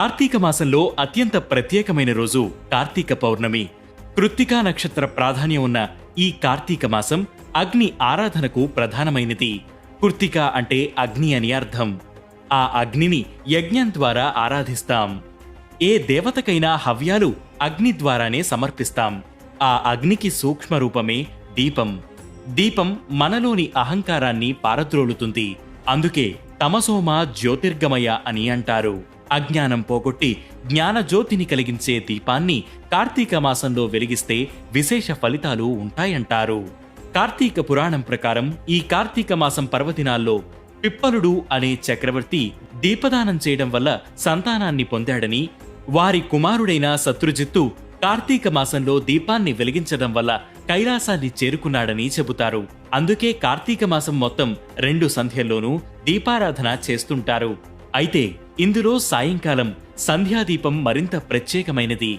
కార్తీక మాసంలో అత్యంత ప్రత్యేకమైన రోజు కార్తీక పౌర్ణమి. కృత్తికా నక్షత్ర ప్రాధాన్యం ఉన్న ఈ కార్తీక మాసం అగ్ని ఆరాధనకు ప్రధానమైనది. కృత్తిక అంటే అగ్ని అని అర్థం. ఆ అగ్నిని యజ్ఞం ద్వారా ఆరాధిస్తాం. ఏ దేవతకైనా హవ్యాలు అగ్ని ద్వారానే సమర్పిస్తాం. ఆ అగ్నికి సూక్ష్మ రూపమే దీపం. దీపం మనలోని అహంకారాన్ని పారద్రోలుతుంది. అందుకే తమసోమ జ్యోతిర్గమయ అని అంటారు. అజ్ఞానం పోగొట్టి జ్ఞానజ్యోతిని కలిగించే దీపాన్ని కార్తీక మాసంలో వెలిగిస్తే విశేష ఫలితాలు ఉంటాయంటారు. కార్తీక పురాణం ప్రకారం ఈ కార్తీక మాసం పర్వదినాల్లో పిప్పలుడు అనే చక్రవర్తి దీపదానం చేయడం వల్ల సంతానాన్ని పొందాడని, వారి కుమారుడైన శత్రుజిత్తు కార్తీక మాసంలో దీపాన్ని వెలిగించడం వల్ల కైలాసాన్ని చేరుకున్నాడని చెబుతారు. అందుకే కార్తీక మాసం మొత్తం 2 సంధ్యల్లోనూ దీపారాధన చేస్తుంటారు. అయితే ఇందులో సాయంకాలం సంధ్యాదీపం మరింత ప్రత్యేకమైనది.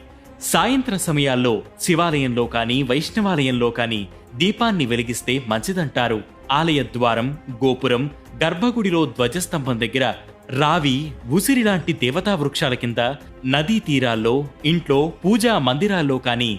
సాయంత్రం సమయాల్లో శివాలయంలో కాని వైష్ణవాలయంలో కాని దీపాన్ని వెలిగిస్తే మంచిదంటారు. ఆలయ ద్వారం, గోపురం, గర్భగుడిలో ధ్వజస్తంభం దగ్గర, రావి, ఉసిరిలాంటి దేవతా వృక్షాల కింద, నదీ తీరాల్లో, ఇంట్లో, పూజా మందిరాల్లో కాని,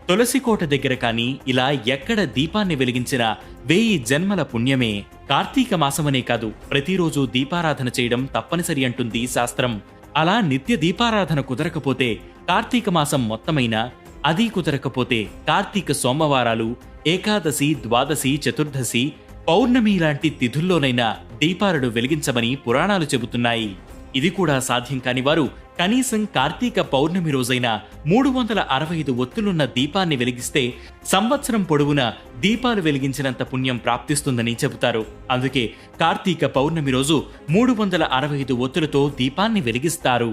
తులసికోట దగ్గర కాని ఇలా ఎక్కడ దీపాన్ని వెలిగించినా 1000 జన్మల పుణ్యమే. కార్తీక మాసమనే కాదు, ప్రతిరోజు దీపారాధన చేయడం తప్పనిసరి అంటుంది శాస్త్రం. అలా నిత్య దీపారాధన కుదరకపోతే కార్తీక మాసం మొత్తమైనా, అది కుదరకపోతే కార్తీక సోమవారాలు, ఏకాదశి, ద్వాదశి, చతుర్దశి, పౌర్ణమి లాంటి తిథుల్లోనైనా దీపాలను వెలిగించమని పురాణాలు చెబుతున్నాయి. ఇది కూడా సాధ్యం కాని వారు కనీసం కార్తీక పౌర్ణమి రోజైన 365 ఒత్తులున్న దీపాన్ని వెలిగిస్తే సంవత్సరం పొడవునా దీపాలు వెలిగించినంత పుణ్యం ప్రాప్తిస్తుందని చెబుతారు. అందుకే కార్తీక పౌర్ణమి రోజు 365 ఒత్తులతో దీపాన్ని వెలిగిస్తారు.